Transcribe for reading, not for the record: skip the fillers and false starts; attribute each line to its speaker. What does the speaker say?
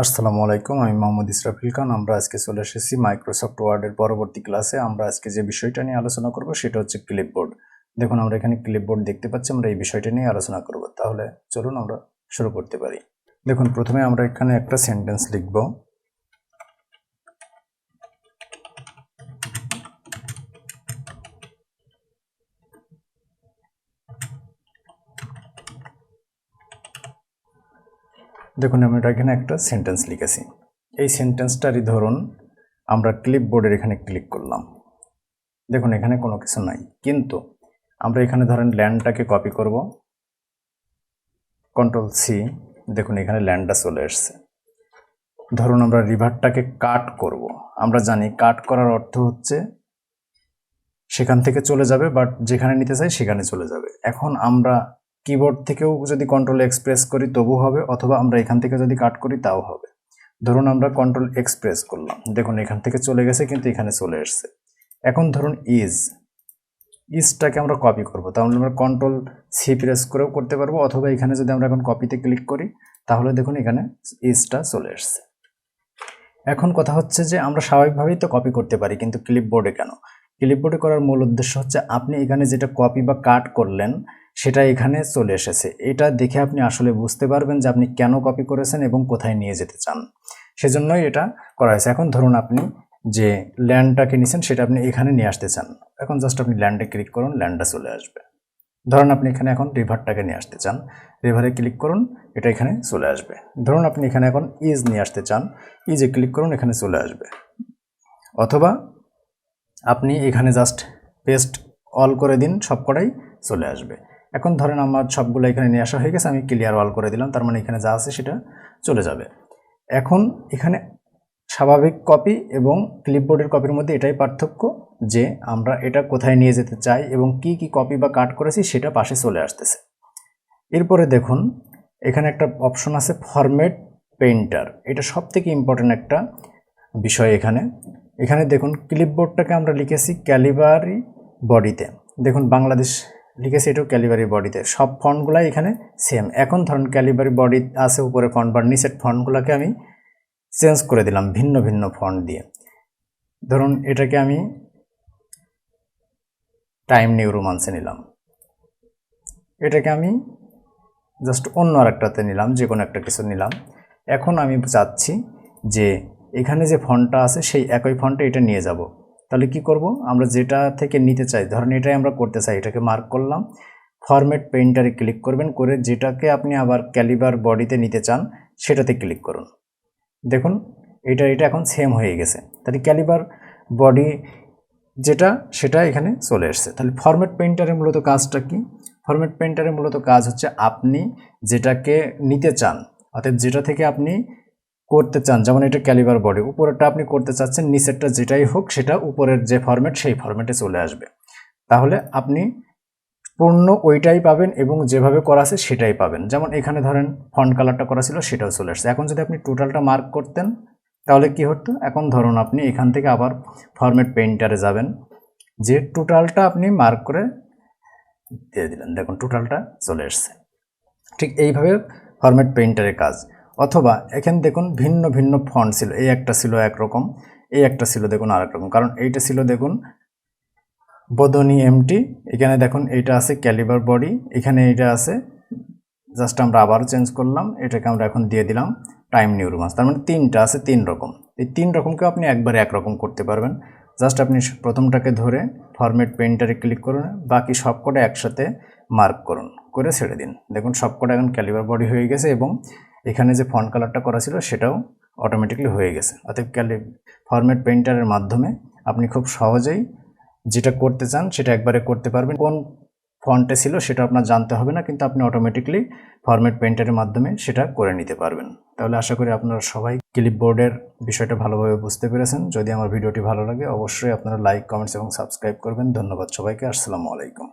Speaker 1: আসসালামু আলাইকুম, আমি মোহাম্মদ ইসরাফিল খান। আমরা আজকে চলে এসেছি মাইক্রোসফট ওয়ার্ডের পরবর্তী ক্লাসে। আমরা আজকে যে বিষয়টা নিয়ে আলোচনা করব সেটা হচ্ছে ক্লিপবোর্ড। দেখুন, আমরা এখানে ক্লিপবোর্ড দেখতে পাচ্ছি। আমরা এই বিষয়টা নিয়ে আলোচনা করব। তাহলে চলুন আমরা শুরু করতে পারি। দেখুন, প্রথমে আমরা এখানে একটা সেন্টেন্স লিখব। দেখুন, আমরা এখানে একটা সেন্টেন্স লিখেছি। এই সেন্টেন্সটারই ধরুন আমরা ক্লিপবোর্ডের এখানে ক্লিক করলাম। দেখুন, এখানে কোনো কিছু নাই, কিন্তু আমরা এখানে ধরেন ল্যান্ডটাকে কপি করব। কন্ট্রোল সি, দেখুন এখানে ল্যান্ডটা চলে এসছে। ধরুন আমরা রিভারটাকে কাট করব। আমরা জানি কাট করার অর্থ হচ্ছে সেখান থেকে চলে যাবে, বাট যেখানে নিতে চাই সেখানে চলে যাবে। এখন আমরা কিবোর্ড থেকেও যদি কন্ট্রোল এক্সপ্রেস করি তবু হবে, অথবা আমরা এখান থেকে যদি কাট করি তাও হবে। ধরুন আমরা কন্ট্রোল এক্সপ্রেস করলাম, দেখুন এখান থেকে চলে গেছে কিন্তু এখানে চলে এসছে। এখন ধরুন ইজটাকে আমরা কপি করব, তাহলে আমরা কন্ট্রোল সি প্রেস করেও করতে পারবো, অথবা এখানে যদি আমরা এখন কপিতে ক্লিক করি তাহলে দেখুন এখানে ইজটা চলে এসছে। এখন কথা হচ্ছে যে আমরা স্বাভাবিকভাবেই তো কপি করতে পারি, কিন্তু ক্লিপবোর্ডে কেন? ক্লিপবোর্ডে করার মূল উদ্দেশ্য হচ্ছে আপনি এখানে যেটা কপি বা কাট করলেন সেটা এখানে চলে এসেছে। এটা দেখে আপনি আসলে বুঝতে পারবেন যে আপনি কেন কপি করেছেন এবং কোথায় নিয়ে যেতে চান। সেজন্যই এটা করা হয়েছে। এখন ধরুন আপনি যে ল্যান্ডটাকে নিয়েছেন সেটা আপনি এখানে নিয়ে আসতে চান। এখন জাস্ট আপনি ল্যান্ডে ক্লিক করুন, ল্যান্ডটা চলে আসবে। ধরুন আপনি এখানে এখন রিভারটাকে নিয়ে আসতে চান, রিভারে ক্লিক করুন, এটা এখানে চলে আসবে। ধরুন আপনি এখানে এখন ইজ নিয়ে আসতে চান, ইজে ক্লিক করুন, এখানে চলে আসবে। অথবা আপনি এখানে জাস্ট পেস্ট অল করে দিন, সবকটাই চলে আসবে। এখন ধরেন আমার সবগুলো এখানে নিয়ে আসা হয়ে গেছে, আমি ক্লিয়ার অল করে দিলাম, তার মানে এখানে যা আছে সেটা চলে যাবে। এখন এখানে স্বাভাবিক কপি এবং ক্লিপবোর্ডের কপির মধ্যে এটাই পার্থক্য যে আমরা এটা কোথায় নিয়ে যেতে চাই এবং কি কি কপি বা কাট করেছি সেটা পাশে চলে আসতেছে। এরপরে দেখুন এখানে একটা অপশন আছে ফরম্যাট পেইন্টার। এটা সবথেকে ইম্পর্টেন্ট একটা বিষয়। এখানে দেখুন ক্লিপবোর্ডটাকে আমরা লিখেছি ক্যালিবারি বডিতে। দেখুন বাংলাদেশ লিখেছি, এটাও ক্যালিবারি বডিতে। সব ফন্টগুলাই এখানে সেম। এখন ধরুন ক্যালিবারি বডি আছে উপরে ফন্ট, বা নিচের ফন্টগুলোকে আমি চেঞ্জ করে দিলাম ভিন্ন ভিন্ন ফন্ট দিয়ে। ধরুন এটাকে আমি টাইম নিউ রোমান্সে নিলাম, এটাকে আমি জাস্ট অন্য আরেকটাতে নিলাম, যে কোনো একটা কিছু নিলাম। এখন আমি চাচ্ছি যে এখানে যে ফন্টটা আছে সেই একই ফন্টে এটা নিয়ে যাব। তাহলে কি করব? আমরা যেটা থেকে নিতে চাই, ধরুন এটাই আমরা করতে চাই, এটাকে মার্ক করলাম, ফরম্যাট পেইন্টারে ক্লিক করবেন, করে যেটাকে আপনি আবার ক্যালিবার বডিতে নিতে চান সেটাতে ক্লিক করুন। দেখুন এটা এখন সেম হয়ে গেছে। তাহলে ক্যালিবার বডি যেটা সেটা এখানে চলে এসছে। তাহলে ফরম্যাট পেইন্টারের মূলত কাজটা কি? ফরম্যাট পেইন্টারের মূলত কাজ হচ্ছে আপনি যেটাকে নিতে চান, অর্থাৎ যেটা থেকে আপনি করতে চান, যেমন এটা ক্যালিবার বডি, উপরেরটা আপনি করতে চাচ্ছেন, নিচেরটা যেটাই হোক সেটা উপরের যে ফরম্যাট সেই ফরম্যাটে চলে আসবে। তাহলে আপনি পূর্ণ ওইটাই পাবেন এবং যেভাবে করা আছে সেটাই পাবেন। যেমন এখানে ধরেন ফন্ট কালারটা করা ছিল সেটাও চলে আসছে। এখন যদি আপনি টোটালটা মার্ক করতেন তাহলে কি হতো? এখন ধরুন আপনি এখান থেকে আবার ফরম্যাট পেইন্টারে যাবেন, যে টোটালটা আপনি মার্ক করে দিয়ে দিলেন, দেখুন টোটালটা চলে এসছে। ঠিক এইভাবে ফরম্যাট পেইন্টারের কাজ। অথবা এখানে দেখুন ভিন্ন ভিন্ন ফন্ট ছিল, এই একটা ছিল একরকম, এই একটা ছিল দেখুন আরেক রকম, কারণ এইটা ছিল দেখুন বদনি এমটি, এখানে দেখুন এইটা আছে ক্যালিবার বডি, এখানে এইটা আছে, জাস্ট আমরা আবারও চেঞ্জ করলাম, এটাকে আমরা এখন দিয়ে দিলাম টাইম নিউ রোমান্স। তার মানে তিনটা আছে, তিন রকম। এই তিন রকমকে আপনি একবারে একরকম করতে পারবেন। জাস্ট আপনি প্রথমটাকে ধরে ফরম্যাট পেইন্টারে ক্লিক করুন, বাকি সবকটা একসাথে মার্ক করুন, করে ছেড়ে দিন। দেখুন সবকটা এখন ক্যালিবার বডি হয়ে গেছে এবং এখানে যে ফন্ট কালারটা করা ছিল সেটাও অটোমেটিকলি হয়ে গেছে। অর্থাৎ ফরম্যাট পেইন্টারের মাধ্যমে আপনি খুব সহজেই যেটা করতে চান সেটা একবারে করতে পারবেন। কোন ফন্টে ছিল সেটা আপনার জানতে হবে না, কিন্তু আপনি অটোমেটিকলি ফরম্যাট পেইন্টারের মাধ্যমে সেটা করে নিতে পারবেন। তাহলে আশা করি আপনারা সবাই ক্লিপবোর্ডের বিষয়টা ভালোভাবে বুঝতে পেরেছেন। যদি আমার ভিডিওটি ভালো লাগে অবশ্যই আপনারা লাইক, কমেন্টস এবং সাবস্ক্রাইব করবেন। ধন্যবাদ সবাইকে। আসসালামু আলাইকুম।